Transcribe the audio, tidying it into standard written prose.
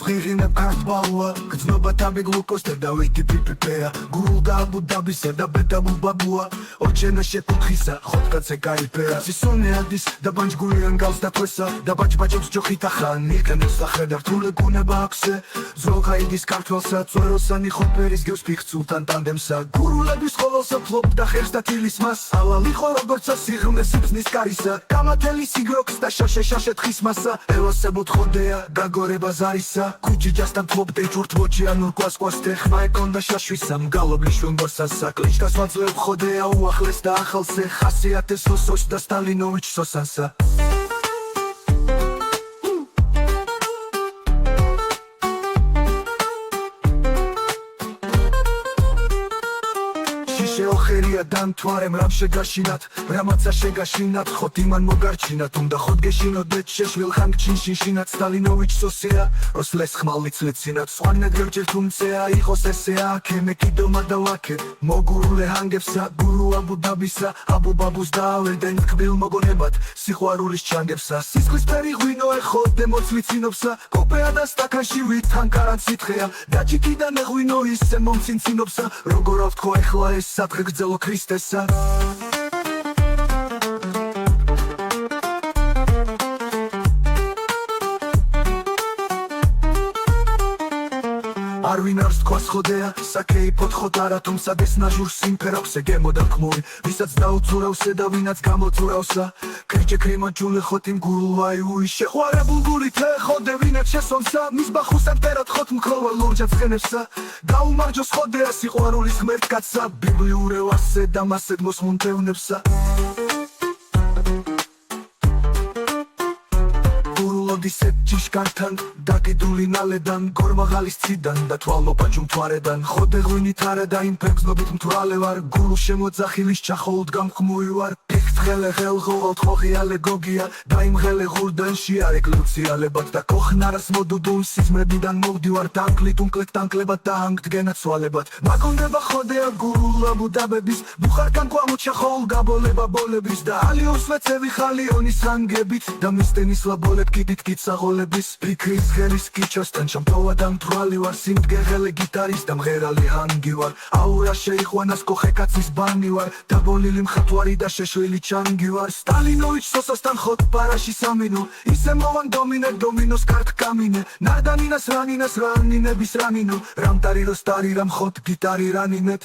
სღირინებ ქართბაუა გრძნობა თავი გლუკოსტე და ვეიტი პიპიპეა გულდა აბუდაბისა და ბედაბუბაბუა ოჩენა შეკუთხისა ხოთკაცე გაიფეა სისონე ადის და ბანჯგულიან გალს და თვესა და ბაჭბაჭებს ჯოხით ახან იქნებს სახედა რთული გუნება აქვსე ზოლხაიდის ქართველსა წვეროსანი ხოფერის გევს ფიქცულთან ტანდემსა გურულების ყოველსა ფლობ და ხერს და თილის მას ალალი ხო როგორცა სიღრმე სიფსნის კარისა გამათელი სიგროქს და შაშე თხის მასა ელოსებოთ ხოდეა გაგორება ზარისა კუჯიჯასთან თლობდე ჯურთ მოჭიანურ კვასკვასთე ხმა ეკონდა შაშვისა მგალობლის შვენბორსასა კლიშკას ვაძლევ ხოდეა უახლეს და ახალსე ხასიათე სოსოშ და სტალინოვიჩ სოსანსა შეოხერია დამთვარემ რამ შეგაშინათ რამაცა შეგაშინათ ხოთ იმან მოგარჩინათ უნდა ხოთ გეშინოდეთ შეშვილ ხანგჩინშინშინათ სტალინოვიჩ სოსია როსლეს ხმალიცლეცინათ სვანეთ გერჯერ თუმცეა იყოს ესეა ქემე კიდომა და ვაქე მოგურულე ჰანგებსა გურუ აბუდაბისა აბუბაბუს დაავედენ კბილ მოგონებად სიყვარულის ჩანგებსა სისხლის ფერი ღვინო ეხოდე მოცვიცინობსა კოპეა და სტაკანში ვითან კარან სითხეა დაჭიკიდან ეღვინო ისე მომცინცინობსა როგორ ავთქო ეხლა ეს სადღე გძელო ქრისტესა არ ვინ არს თქواس ხოდეა საკეიფოთ ხოთ არა თუმცა დესნაჟურს სიმფერავს ეგემოდა ხმური ვისაც დაუცურავსე და ვინაც გამოწურავსა კრიჭე კრიმაჯულე ხოთ იმ გულვაი უი შეხვარებულ გულით ხოდე ვინაც შესონსა მის ბახუსად პერად ხოთ მქროვა ლურჯად ხენებსა გაუმარჯოს ხოდეა სიყვარულის ღმერთკაცსა ბიბლიურ ევასე და მასედ მოსმუნტევნებსა დისეთ ჭიშკანთან დაკიდული ნალედან გორმაღალის ციდან და თვალმოპაჭუ მთვარედან ხოდე ღვინით არა და იმ ფეგზნობით მთვრალე ვარ გულუ შემოძახილის ჩახოუდ გამხმუი ვარ ფიქთხელე ღელღოვალ თხოვიალე გოგია და იმ ღელე ღურდანში არ ეკლუციალებად და კოხნარას მოდუდულ სიზმრებიდან მოვდივარ დანკლით უნკლეთ დანკლებად და ანგდგენა ცვალებად მაგონდება ხოდეა გურულ აბუდაბების ბუხარკან კვამოჩა ხოლ გაბოლება ბოლების და ალიოს ვეცევი ხალიონის ხანგებით და მისტენის ლაბოლებ კიდით გიცაღოლების ფიქრის ღერის კიჩოსთან ჩამტოვა და მთვრალი ვარ სიმდგეღელე გიტარის და მღერალი ჰანგი ვარ აურა შეიხვანას კოხეკაცის ბანი ვარ დაბოლილი მხატვარი და შეშვილი ჩანგი ვარ სტალინოვიჩ სოსასთან ხოთ პარაში სამინო ისე მოვან დომინოს კარტ კამინე ნარდანინას რანინას რანინების რანინო რამტარი როსტარი რამ ხოთ გიტარი რანინეთ